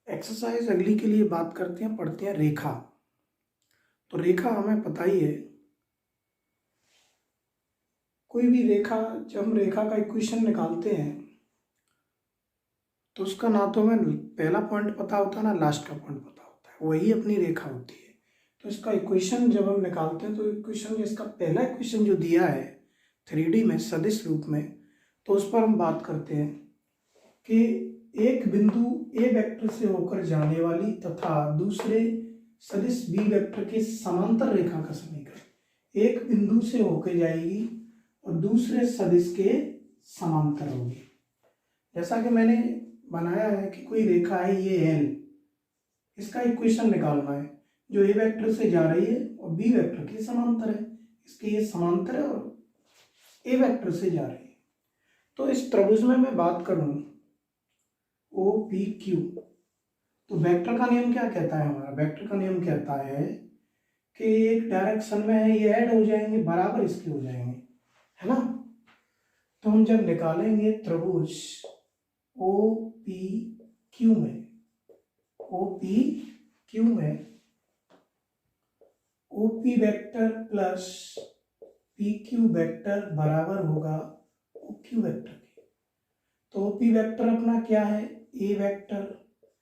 Exercise अगली के लिए बात करते हैं, पढ़ते हैं रेखा। तो रेखा हमें पता ही है, कोई भी रेखा, जब हम रेखा का इक्वेशन निकालते हैं तो उसका ना तो हमें पहला पॉइंट पता होता है ना लास्ट का पॉइंट पता होता है, वही अपनी रेखा होती है। तो इसका इक्वेशन जब हम निकालते हैं तो इक्वेशन, इसका पहला इक्वेशन जो दिया है 3D में सदिश रूप में, तो उस पर हम बात करते हैं कि एक बिंदु ए वेक्टर से होकर जाने वाली तथा दूसरे सदिश बी वेक्टर के समांतर रेखा का समीकरण। एक बिंदु से होकर जाएगी और दूसरे सदिश के समांतर होगी। जैसा कि मैंने बनाया है कि कोई रेखा है ये एल, इसका इक्वेशन निकालना है जो ए वेक्टर से जा रही है और बी वेक्टर के समांतर है। इसके ये समांतर है और ए वेक्टर से जा रही है। तो इस त्रिभुज में मैं बात करूं ओ पी क्यू, तो वेक्टर का नियम क्या कहता है? हमारा वेक्टर का नियम कहता है कि एक डायरेक्शन में है, ये ऐड हो जाएंगे, बराबर इसके हो जाएंगे, है ना। तो हम जब निकालेंगे त्रिभुज ओ पी क्यू में, ओ पी क्यू में O P vector plus P Q vector बराबर होगा ओ क्यू वेक्टर के। तो ओ पी वेक्टर अपना क्या है? ए वेक्टर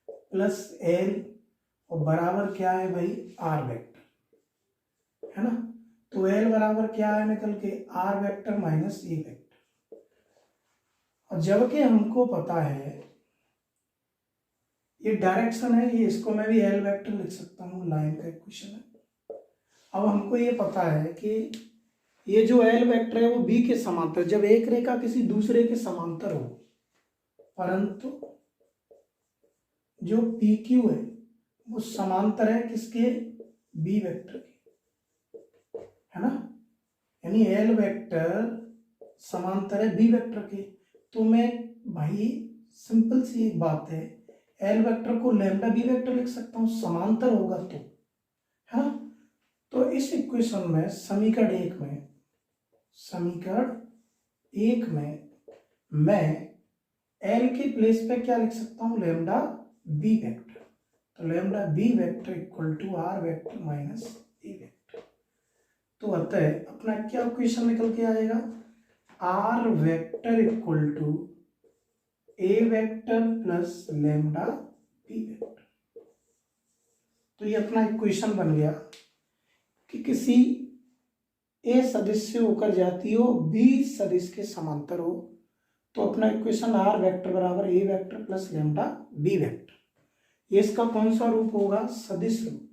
प्लस एल और बराबर क्या है भाई? आर वेक्टर, है ना। तो एल बराबर क्या है निकल के? आर वेक्टर माइनस ए वेक्टर। और जबकि हमको पता है ये डायरेक्शन है, ये इसको मैं भी एल वेक्टर लिख सकता हूँ, लाइन का इक्वेशन है। अब हमको ये पता है कि ये जो एल वेक्टर है वो बी के समांतर, जब एक रेखा किसी दूसरे के समांतर हो, परंतु जो पी क्यू है वो समांतर है किसके? बी वेक्टर के, है ना। यानी एल वेक्टर समांतर है बी वेक्टर के। तो मैं भाई सिंपल सी एक बात है, एल वेक्टर को लैम्डा बी वेक्टर लिख सकता हूं, समांतर होगा तो, है ना। तो इस इक्वेशन में समीकरण एक में मैं एल के प्लेस पे क्या लिख सकता हूं? Lambda B vector. तो lambda B vector equal to r vector minus A vector. तो अतः अपना क्या इक्वेशन निकल के आएगा? R vector equal to a vector plus lambda B vector. तो ये अपना इक्वेशन बन गया कि किसी ए सदिश से होकर जाती हो, बी सदिश के समांतर हो, तो अपना इक्वेशन आर वेक्टर बराबर a vector plus lambda B vector. ये इसका कौन सा रूप होगा? सदिश रूप।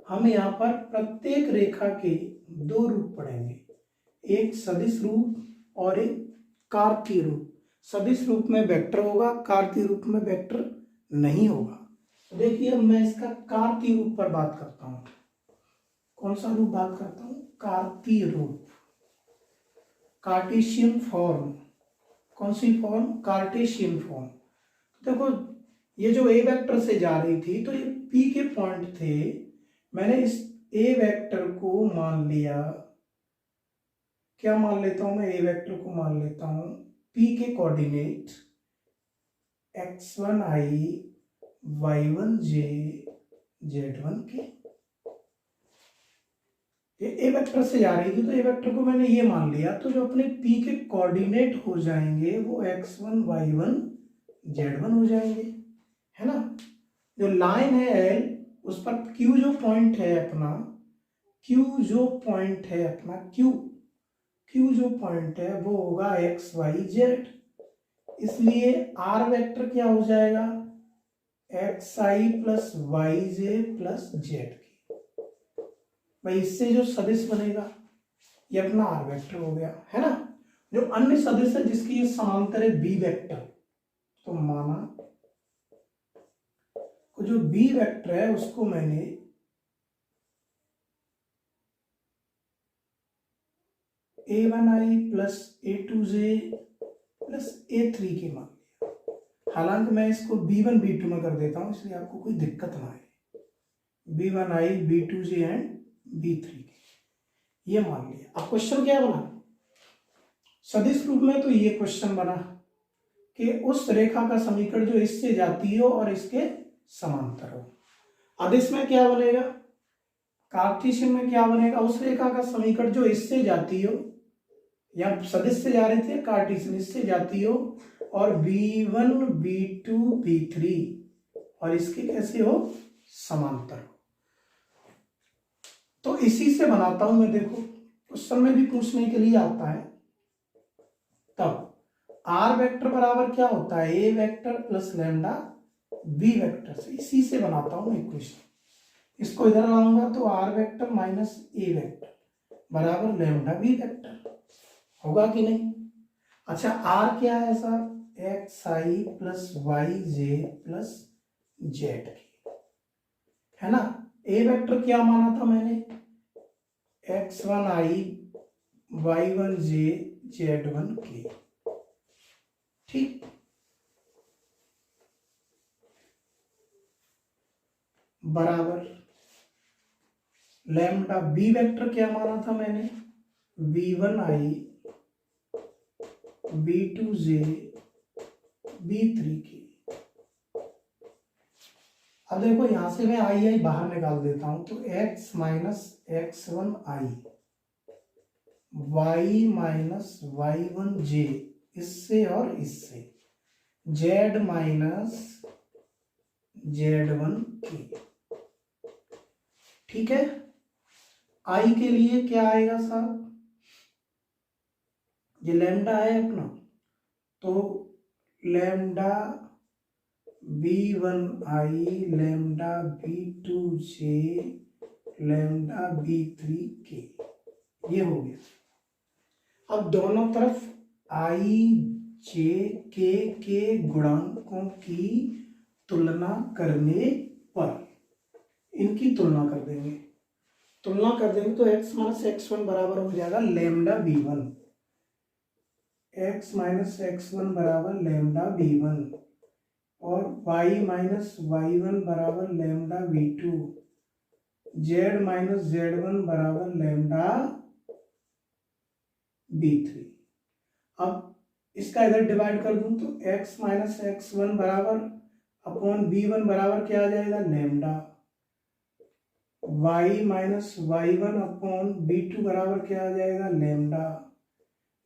हम यहाँ पर प्रत्येक रेखा के दो रूप पढ़ेंगे, एक सदिश रूप और एक कार्तीय रूप। सदिश रूप में वेक्टर होगा, कार्तीय रूप में वेक्टर नहीं होगा। तो देखिए मैं इसका कार्तीय रूप पर बात करता हूं। कौन सा रूप बात करता हूं? कार्तीय रूप, कार्टेशियन फॉर्म। कौन सी फॉर्म? Cartesian form. देखो ये जो ए वेक्टर से जा रही थी तो ये पी के पॉइंट थे, मैंने इस ए वेक्टर को मान लिया, क्या मान लेता हूं मैं? ए वेक्टर को मान लेता हूं पी के coordinate x1 i y1 j z1 के। ये ए वेक्टर से जा रही थी तो ए वेक्टर को मैंने ये मान लिया, तो जो अपने पी के कोऑर्डिनेट हो जाएंगे वो x1 y1 z1 हो जाएंगे, है ना। जो लाइन है एल, उस पर क्यू जो पॉइंट है अपना, क्यू जो पॉइंट है वो होगा एक्स वाई जेड। इसलिए आर वेक्टर क्या हो जाएगा? X I plus Y J plus Z की। भाई इससे जो सदिश बनेगा ये अपना आर वेक्टर हो गया, है ना। जो अन्य सदिश है जिसकी ये समांतर है बी वेक्टर, तो माना जो बी वेक्टर है उसको मैंने a1i plus a2j plus a3 के मान लिया। हालांकि मैं इसको b1 b2 में कर देता हूं इसलिए आपको कोई दिक्कत ना आए। b1i b2j एंड b3 के ये मान लिया। अब क्वेश्चन क्या बना? सदिश रूप में तो ये क्वेश्चन बना कि उस रेखा का समीकरण जो इससे जाती हो और इसके समांतर हो। अदिश में क्या बनेगा, कार्टेशियन में क्या बनेगा, उस रेखा का समीकरण जो इससे जाती हो, या सदिश से जा रही थी कार्टेशियन, इससे जाती हो और B1 B2 B3 और इसके कैसे हो, समांतर हो। तो इसी से बनाता हूं मैं, देखो क्वेश्चन में भी पूछने के लिए आता है। तब आर वेक्टर बराबर क्या होता है, a vector plus lambda B vector से, इसी से बनाता हूं इक्वेशन। इसको इधर लाऊंगा तो आर वेक्टर माइनस ए वेक्टर बराबर लैम्डा बी वेक्टर होगा कि नहीं। अच्छा आर क्या है sir, X I plus Y J plus Z की, है ना। ए वेक्टर क्या माना था मैंने, x1 आई y1 जे z1 के, ठीक। बराबर लैम्डा बी वेक्टर क्या माना था मैंने, b1 आई b2 जे b3 की। अब देखो यहां से मैं आई बाहर निकाल देता हूं तो x माइनस x1 आई y माइनस y1 जे, इससे और इससे, z माइनस z1 की, ठीक है। आई के लिए क्या आएगा साहब, ये लैम्डा है अपना, तो लैम्डा b1 आई लैम्डा b2 जे लैम्डा b3 के, ये हो गया। अब दोनों तरफ आई जे के गुणांकों की तुलना करने पर इनकी तुलना कर देंगे, तुलना कर देंगे तो x माइनस x1 बराबर हो जाएगा lambda b1, x minus x1 बराबर लैम्डा b1 और y माइनस y1 बराबर lambda b2, z minus z1 बराबर लैम्डा b3। अब इसका इधर डिवाइड कर दूं तो x माइनस x1 बराबर अपॉन b1 बराबर क्या आ जाएगा, lambda, y minus y1 upon b2 बराबर क्या आ जाएगा, lambda,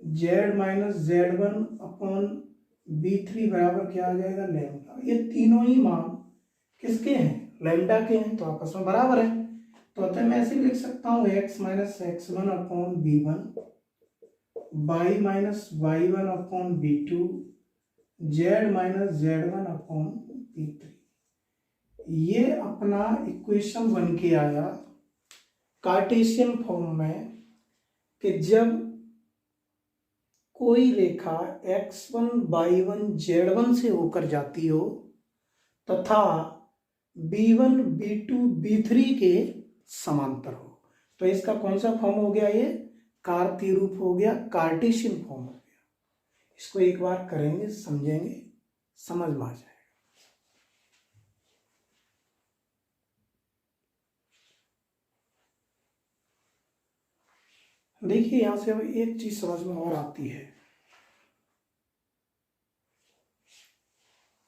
z minus z1 upon b3 बराबर क्या आ जाएगा, लैम्डा। ये तीनों ही मान किसके हैं, लैम्डा के हैं, तो आपस में बराबर है। तो अतः मैं ऐसे लिख सकता हूँ x minus x1 upon b1, y minus y1 upon b2, z minus z1 upon b3। ये अपना इक्वेशन बन के आया कार्टेशियन फॉर्म में कि जब कोई रेखा x1 y1 z1 से होकर जाती हो तथा b1 b2 b3 के समांतर हो, तो इसका कौन सा फॉर्म हो गया, ये कार्तीय रूप हो गया, कार्टेशियन फॉर्म हो गया। इसको एक बार करेंगे, समझेंगे, समझ में आ जाएगा। देखिए यहां से अब एक चीज समझ में और आती है,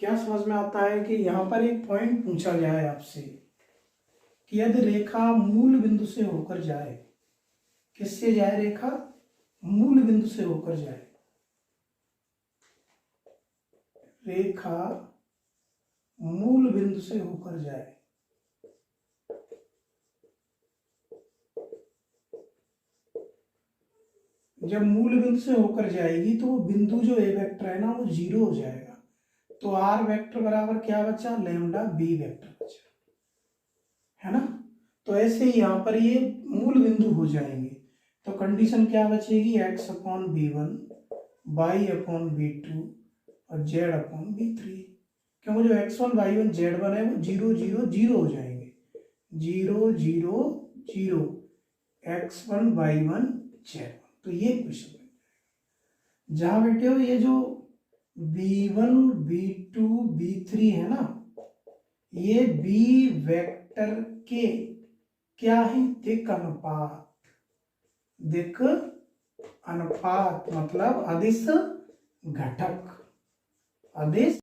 क्या समझ में आता है कि यहां पर एक पॉइंट पूछा जाए आपसे कि यदि रेखा मूल बिंदु से होकर जाए, किससे जाए, रेखा मूल बिंदु से होकर जाए, रेखा मूल बिंदु से होकर जाए, जब मूल बिंदु से होकर जाएगी तो वो बिंदु जो ए वेक्टर है ना वो जीरो हो जाएगा, तो आर वेक्टर बराबर क्या बचा, लैम्डा बी वेक्टर बचा, है ना। तो ऐसे ही यहाँ पर ये मूल बिंदु हो जाएंगे, तो कंडीशन क्या बचेगी, x upon b1, y upon b2 और z अपॉन b3, क्योंकि जो x1 y1 z1 है वो 0 0 0 हो जाएंगे, 0 0 0 x1 y1 z1। तो ये क्वेश्चन है जहां बैठे हो ये जो b1 b2 b3 है ना, ये b वेक्टर के क्या है, दिक् अनुपात, दिक् अनुपात मतलब अदिश घटक, आदेश